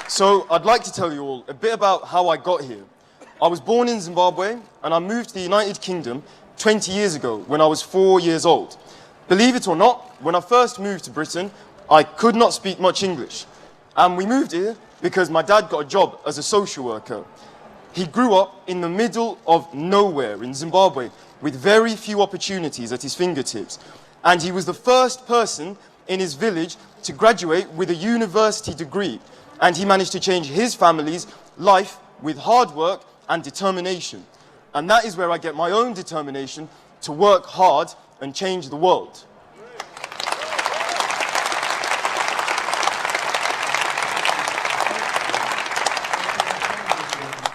So I'd like to tell you all a bit about how I got here. I was born in Zimbabwe and I moved to the United Kingdom 20 years ago when I was 4 years old. Believe it or not, when I first moved to Britain, I could not speak much English. And we moved here because my dad got a job as a social worker. He grew up in the middle of nowhere in Zimbabwe with very few opportunities at his fingertips. And he was the first person in his village to graduate with a university degree. And he managed to change his family's life with hard work and determination. And that is where I get my own determination to work hard and change the world.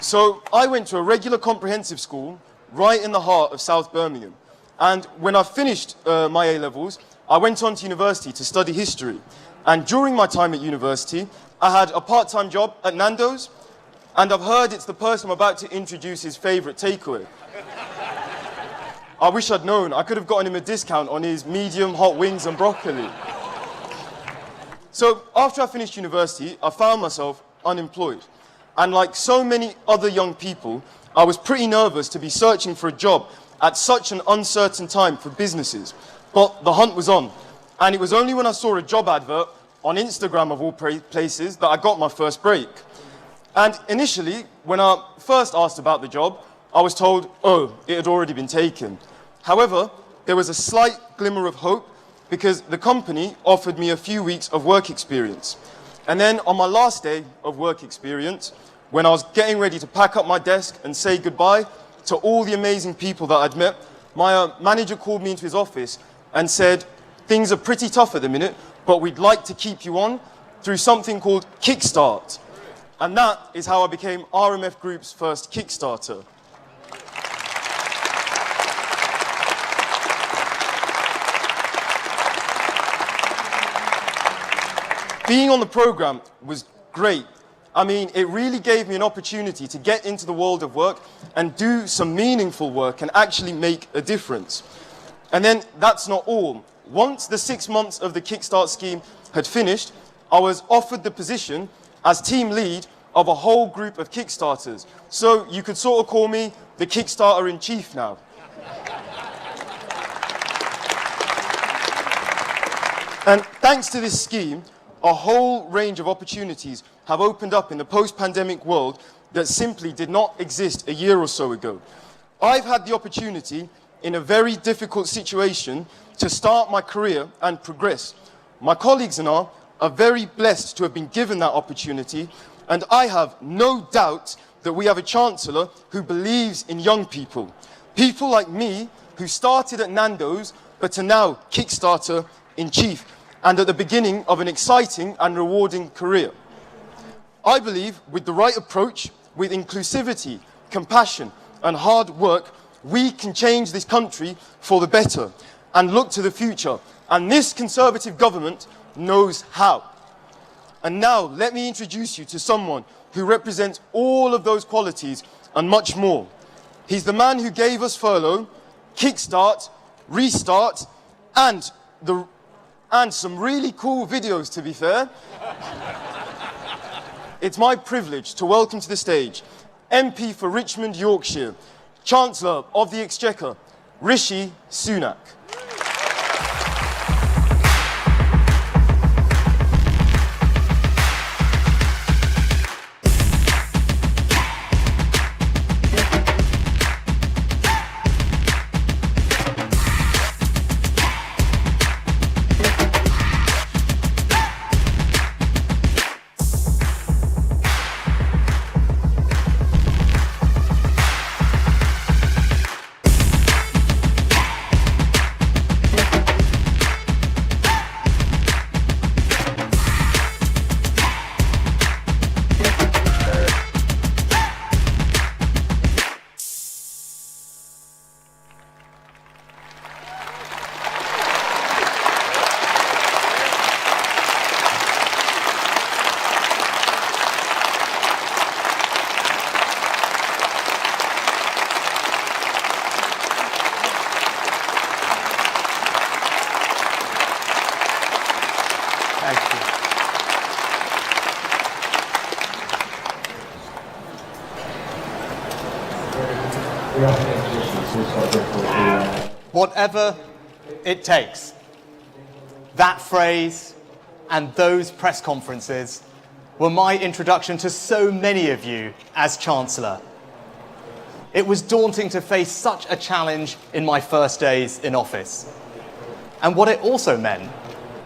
So I went to a regular comprehensive school right in the heart of South Birmingham. And when I finished my A-levels, I went on to university to study history. And during my time at university, I had a part-time job at Nando's, and I've heard it's the person I'm about to introduce his favourite takeaway. I wish I'd known. I could have gotten him a discount on his medium hot wings and broccoli. So after I finished university, I found myself unemployed. And like so many other young people, I was pretty nervous to be searching for a job at such an uncertain time for businesses. But the hunt was on. And it was only when I saw a job advert on Instagram of all places that I got my first break. And initially, when I first asked about the job, I was told, oh, it had already been taken. However, there was a slight glimmer of hope because the company offered me a few weeks of work experience. And then on my last day of work experience, when I was getting ready to pack up my desk and say goodbye to all the amazing people that I'd met, my manager called me into his office and said, things are pretty tough at the minute, but we'd like to keep you on through something called Kickstart. And that is how I became RMF Group's first Kickstarter. Being on the program was great. I mean, it really gave me an opportunity to get into the world of work and do some meaningful work and actually make a difference. And then that's not all. Once the 6 months of the Kickstart scheme had finished, I was offered the position as team lead of a whole group of Kickstarters. So you could sort of call me the Kickstarter in chief now. And thanks to this scheme, a whole range of opportunities have opened up in the post-pandemic world that simply did not exist a year or so ago. I've had the opportunity in a very difficult situation to start my career and progress. My colleagues and I are very blessed to have been given that opportunity, and I have no doubt that we have a Chancellor who believes in young people. People like me who started at Nando's but are now Kickstarter in chief and at the beginning of an exciting and rewarding career. I believe with the right approach, with inclusivity, compassion and hard work, we can change this country for the better and look to the future. And this Conservative government knows how. And now let me introduce you to someone who represents all of those qualities and much more. He's the man who gave us furlough, Kickstart, Restart, and some really cool videos, to be fair. It's my privilege to welcome to the stage MP for Richmond, Yorkshire, Chancellor of the Exchequer, Rishi Sunak. Whatever it takes. That phrase and those press conferences were my introduction to so many of you as Chancellor. It was daunting to face such a challenge in my first days in office. And what it also meant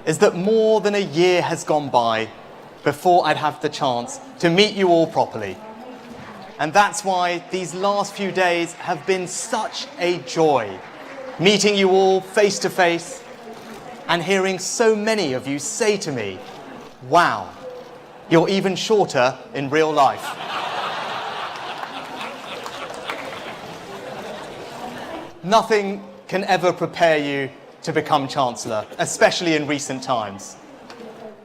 is that more than a year has gone by before I'd have the chance to meet you all properly. And that's why these last few days have been such a joy, meeting you all face to face and hearing so many of you say to me, "Wow, you're even shorter in real life." Nothing can ever prepare you to become Chancellor, especially in recent times.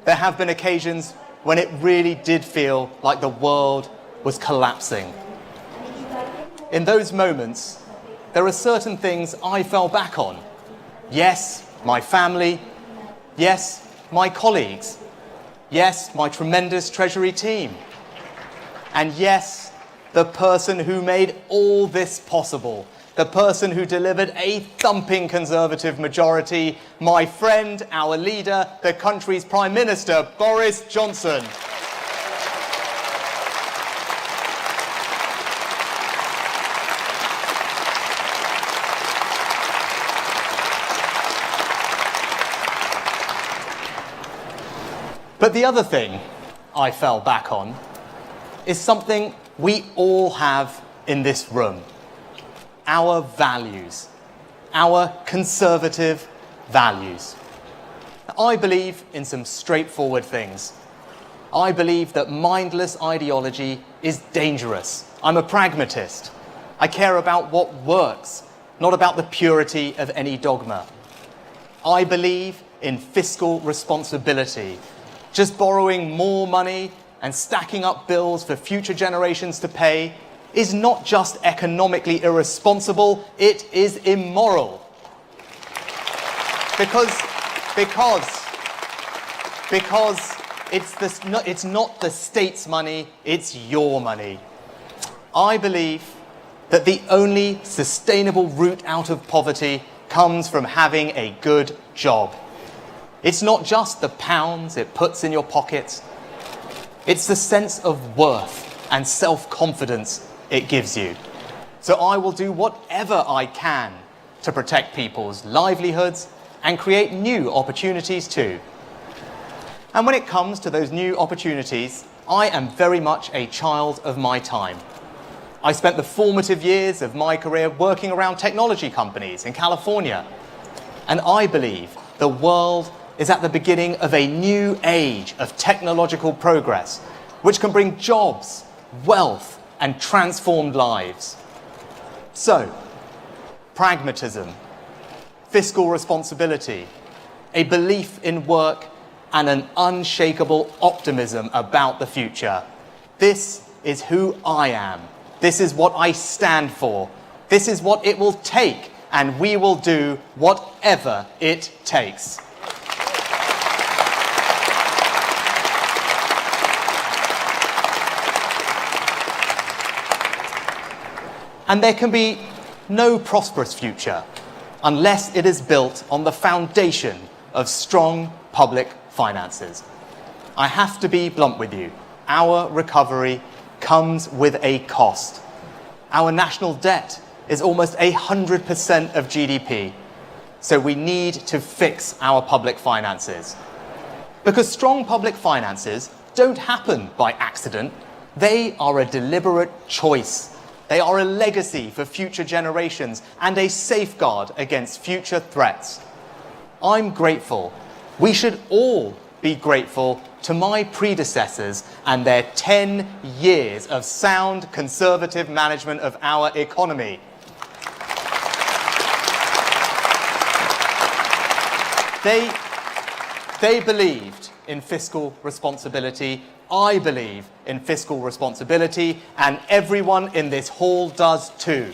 There have been occasions when it really did feel like the world was collapsing. In those moments, there are certain things I fell back on. Yes, my family. Yes, my colleagues. Yes, my tremendous Treasury team. And yes, the person who made all this possible, the person who delivered a thumping Conservative majority, my friend, our leader, the country's Prime Minister, Boris Johnson. But the other thing I fell back on is something we all have in this room. Our values, our conservative values. I believe in some straightforward things. I believe that mindless ideology is dangerous. I'm a pragmatist. I care about what works, not about the purity of any dogma. I believe in fiscal responsibility. Just borrowing more money and stacking up bills for future generations to pay is not just economically irresponsible, it is immoral. Because it's not the state's money, it's your money. I believe that the only sustainable route out of poverty comes from having a good job. It's not just the pounds it puts in your pocket, it's the sense of worth and self-confidence it gives you. So I will do whatever I can to protect people's livelihoods and create new opportunities too. And when it comes to those new opportunities, I am very much a child of my time. I spent the formative years of my career working around technology companies in California. And I believe the world is at the beginning of a new age of technological progress, which can bring jobs, wealth, and transformed lives. So, pragmatism, fiscal responsibility, a belief in work, and an unshakable optimism about the future. This is who I am. This is what I stand for. This is what it will take, and we will do whatever it takes. And there can be no prosperous future unless it is built on the foundation of strong public finances. I have to be blunt with you. Our recovery comes with a cost. Our national debt is almost 100% of GDP. So we need to fix our public finances. Because strong public finances don't happen by accident. They are a deliberate choice. They are a legacy for future generations and a safeguard against future threats. I'm grateful. We should all be grateful to my predecessors and their 10 years of sound conservative management of our economy. They believed in fiscal responsibility. I believe in fiscal responsibility, and everyone in this hall does too.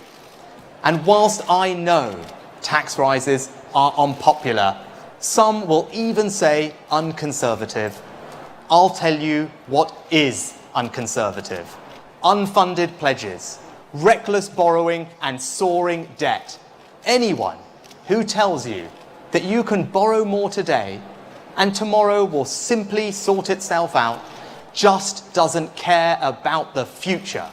And whilst I know tax rises are unpopular, some will even say unconservative, I'll tell you what is unconservative. Unfunded pledges, reckless borrowing and soaring debt. Anyone who tells you that you can borrow more today and tomorrow will simply sort itself out just doesn't care about the future.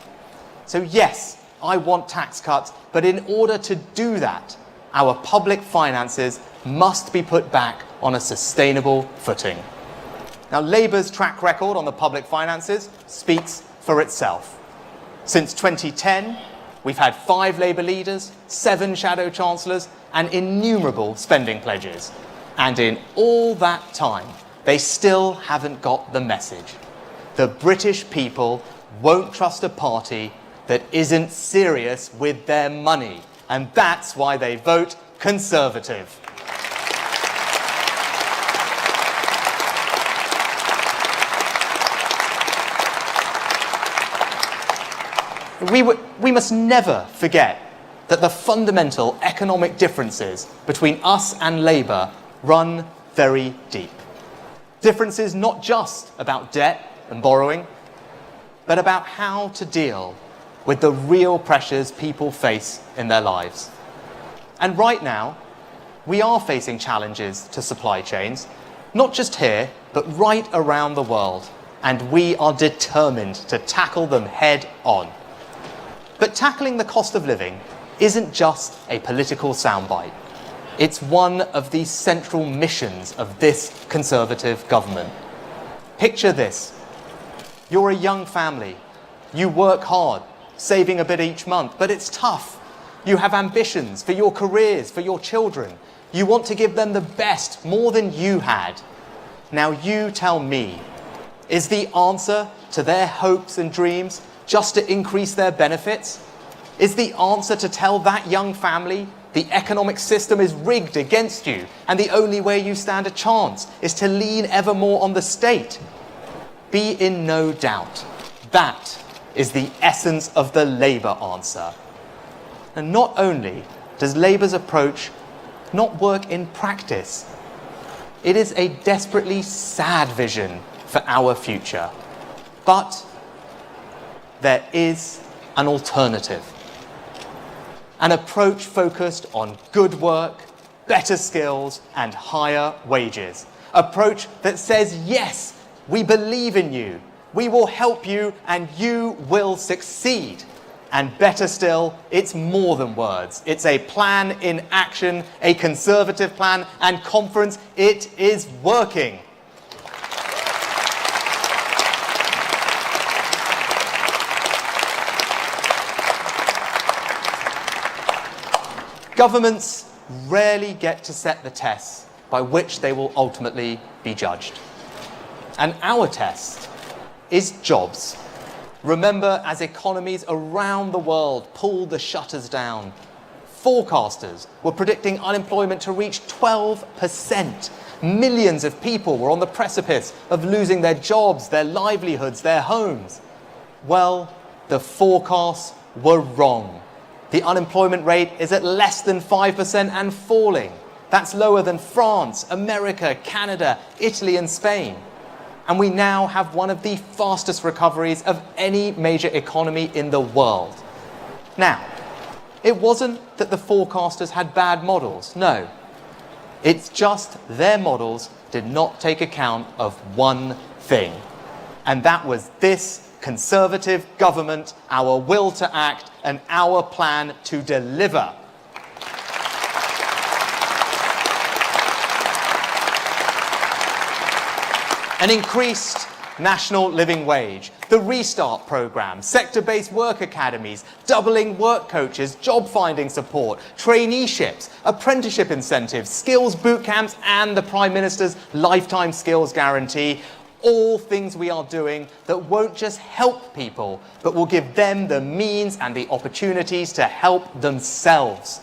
So yes, I want tax cuts, but in order to do that, our public finances must be put back on a sustainable footing. Now, Labour's track record on the public finances speaks for itself. Since 2010, we've had 5 Labour leaders, 7 shadow chancellors, and innumerable spending pledges. And in all that time, they still haven't got the message. The British people won't trust a party that isn't serious with their money. And that's why they vote Conservative. We must never forget that the fundamental economic differences between us and Labour run very deep. Differences not just about debt and borrowing, but about how to deal with the real pressures people face in their lives. And right now, we are facing challenges to supply chains, not just here, but right around the world. And we are determined to tackle them head on. But tackling the cost of living isn't just a political soundbite. It's one of the central missions of this Conservative government. Picture this. You're a young family. You work hard, saving a bit each month, but it's tough. You have ambitions for your careers, for your children. You want to give them the best, more than you had. Now you tell me, is the answer to their hopes and dreams just to increase their benefits? Is the answer to tell that young family the economic system is rigged against you and the only way you stand a chance is to lean ever more on the state? Be in no doubt, that is the essence of the Labour answer. And not only does Labour's approach not work in practice, it is a desperately sad vision for our future. But there is an alternative. An approach focused on good work, better skills, and higher wages. Approach that says, yes, we believe in you, we will help you, and you will succeed. And better still, it's more than words. It's a plan in action, a Conservative plan, and conference, it is working. Governments rarely get to set the tests by which they will ultimately be judged. And our test is jobs. Remember, as economies around the world pulled the shutters down, forecasters were predicting unemployment to reach 12%. Millions of people were on the precipice of losing their jobs, their livelihoods, their homes. Well, the forecasts were wrong. The unemployment rate is at less than 5% and falling. That's lower than France, America, Canada, Italy, and Spain. And we now have one of the fastest recoveries of any major economy in the world. Now, it wasn't that the forecasters had bad models, no. It's just their models did not take account of one thing. And that was this Conservative government, our will to act, and our plan to deliver. An increased national living wage, the Restart programme, sector-based work academies, doubling work coaches, job-finding support, traineeships, apprenticeship incentives, skills boot camps, and the Prime Minister's lifetime skills guarantee. All things we are doing that won't just help people, but will give them the means and the opportunities to help themselves.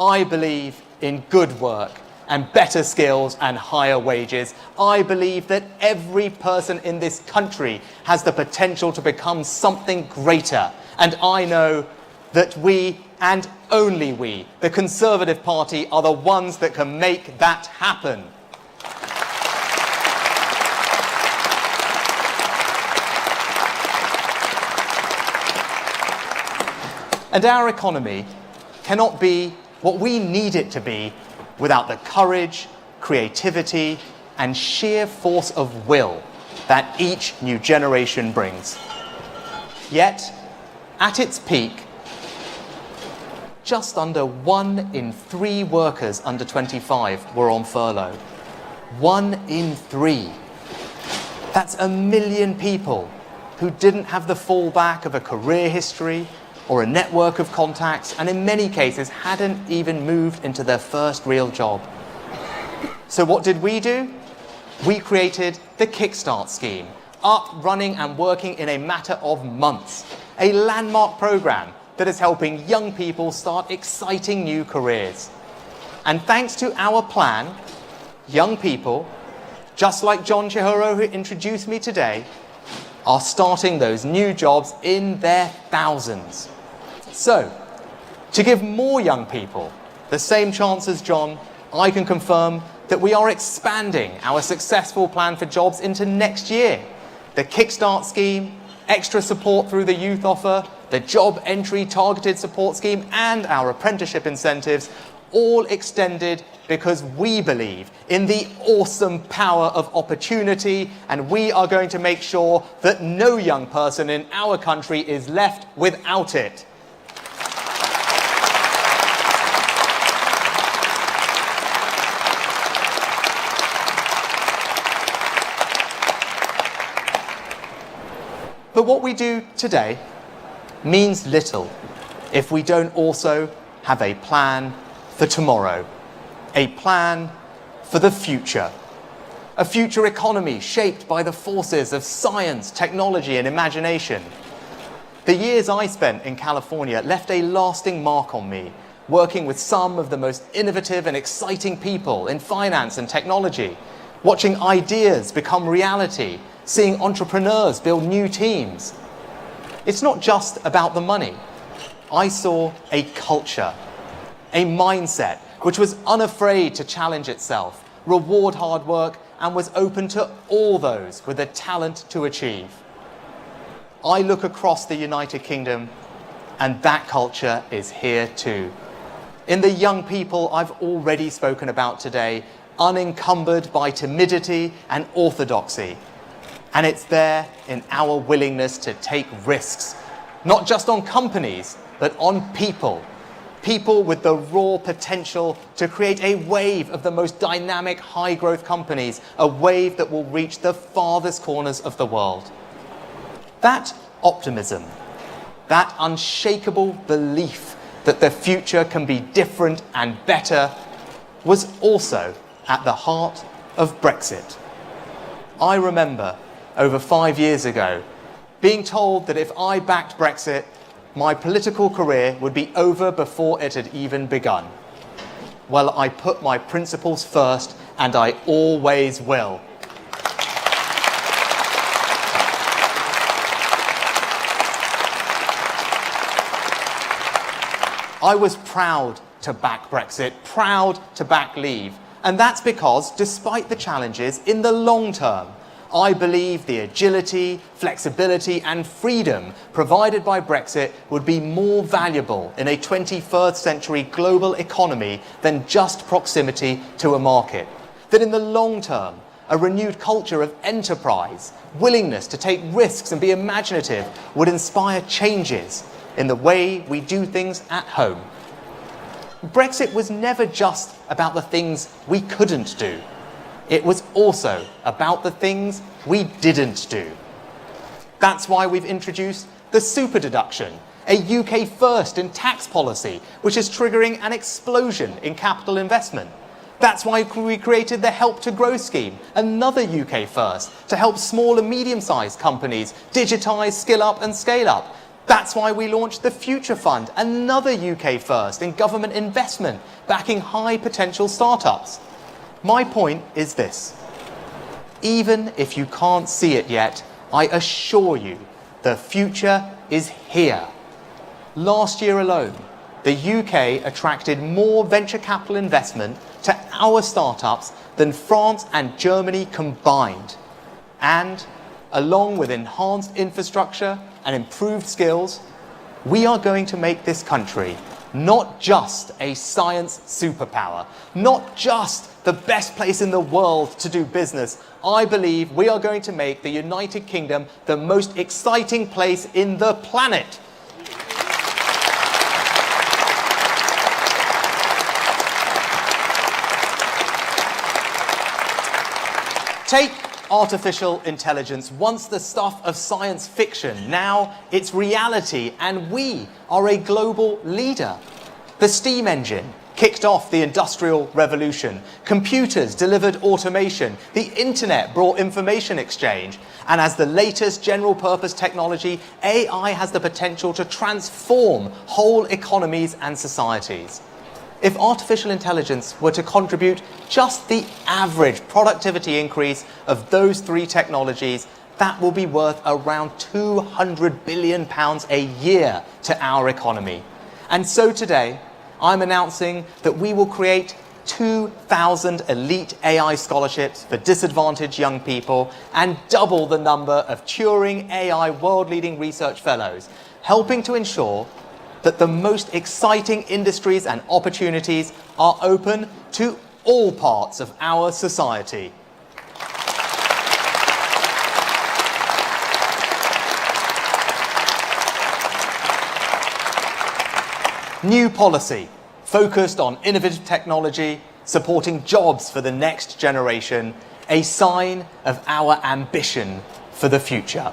I believe in good work and better skills and higher wages. I believe that every person in this country has the potential to become something greater. And I know that we, and only we, the Conservative Party, are the ones that can make that happen. And our economy cannot be what we need it to be without the courage, creativity, and sheer force of will that each new generation brings. Yet, at its peak, just under 1 in 3 workers under 25 were on furlough. 1 in 3. That's 1 million people who didn't have the fallback of a career history or a network of contacts, and in many cases hadn't even moved into their first real job. So what did we do? We created the Kickstart scheme, up, running and working in a matter of months. A landmark program that is helping young people start exciting new careers. And thanks to our plan, young people, just like John Chihuro, who introduced me today, are starting those new jobs in their thousands. So, to give more young people the same chance as John, I can confirm that we are expanding our successful plan for jobs into next year. The Kickstart scheme, extra support through the youth offer, the job entry targeted support scheme, and our apprenticeship incentives, all extended because we believe in the awesome power of opportunity, and we are going to make sure that no young person in our country is left without it. But what we do today means little if we don't also have a plan for tomorrow, a plan for the future, a future economy shaped by the forces of science, technology, and imagination. The years I spent in California left a lasting mark on me, working with some of the most innovative and exciting people in finance and technology, watching ideas become reality, seeing entrepreneurs build new teams. It's not just about the money. I saw a culture, a mindset which was unafraid to challenge itself, reward hard work, and was open to all those with the talent to achieve. I look across the United Kingdom, and that culture is here too. In the young people I've already spoken about today, unencumbered by timidity and orthodoxy. And it's there in our willingness to take risks, not just on companies, but on people. People with the raw potential to create a wave of the most dynamic, high-growth companies, a wave that will reach the farthest corners of the world. That optimism, that unshakable belief that the future can be different and better, was also at the heart of Brexit. I remember over 5 years ago being told that if I backed Brexit, my political career would be over before it had even begun. Well, I put my principles first, and I always will. I was proud to back Brexit, proud to back Leave. And that's because, despite the challenges, in the long term, I believe the agility, flexibility, and freedom provided by Brexit would be more valuable in a 21st century global economy than just proximity to a market. That in the long term, a renewed culture of enterprise, willingness to take risks and be imaginative would inspire changes in the way we do things at home. Brexit was never just about the things we couldn't do. It was also about the things we didn't do. That's why we've introduced the super deduction, a UK first in tax policy, which is triggering an explosion in capital investment. That's why we created the Help to Grow scheme, another UK first, to help small and medium-sized companies digitise, skill up and scale up. That's why we launched the Future Fund, another UK first in government investment, backing high potential startups. My point is this. Even if you can't see it yet, I assure you, the future is here. Last year alone, the UK attracted more venture capital investment to our startups than France and Germany combined. And, along with enhanced infrastructure and improved skills, we are going to make this country not just a science superpower, not just the best place in the world to do business. I believe we are going to make the United Kingdom the most exciting place in the planet. Take artificial intelligence, once the stuff of science fiction. Now it's reality, and we are a global leader. The steam engine kicked off the Industrial Revolution. Computers delivered automation. The internet brought information exchange. And as the latest general-purpose technology, AI has the potential to transform whole economies and societies. If artificial intelligence were to contribute just the average productivity increase of those three technologies, that will be worth around £200 billion a year to our economy. And so today, I'm announcing that we will create 2,000 elite AI scholarships for disadvantaged young people and double the number of Turing AI world-leading research fellows, helping to ensure that the most exciting industries and opportunities are open to all parts of our society. New policy focused on innovative technology, supporting jobs for the next generation, a sign of our ambition for the future.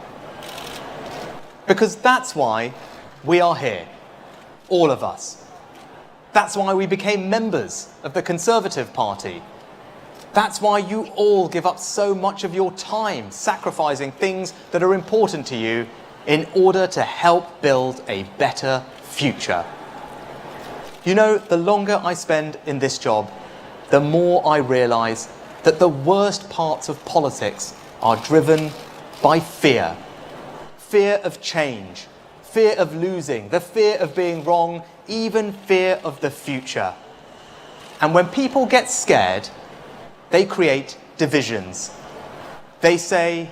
Because that's why we are here. All of us. That's why we became members of the Conservative Party. That's why you all give up so much of your time sacrificing things that are important to you in order to help build a better future. You know, the longer I spend in this job, the more I realise that the worst parts of politics are driven by fear. Fear of change. Fear of losing, the fear of being wrong, even fear of the future. And when people get scared, they create divisions. They say,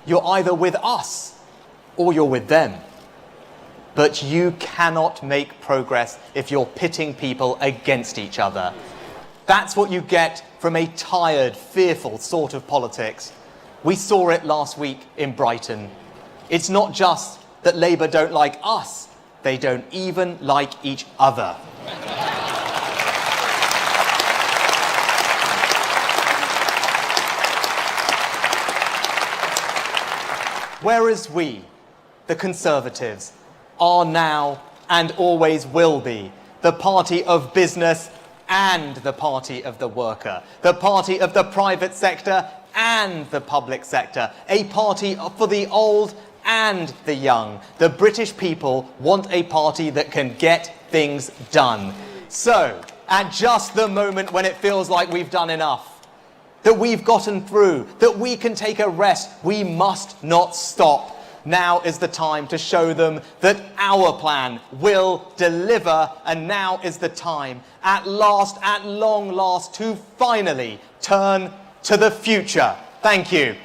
you're either with us or you're with them. But you cannot make progress if you're pitting people against each other. That's what you get from a tired, fearful sort of politics. We saw it last week in Brighton. It's not just that Labour don't like us, they don't even like each other. Whereas we, the Conservatives, are now and always will be the party of business and the party of the worker, the party of the private sector and the public sector, a party for the old and the young. The British people want a party that can get things done. So, at just the moment when it feels like we've done enough, that we've gotten through, that we can take a rest, we must not stop. Now is the time to show them that our plan will deliver, and now is the time, at last, at long last, to finally turn to the future. Thank you.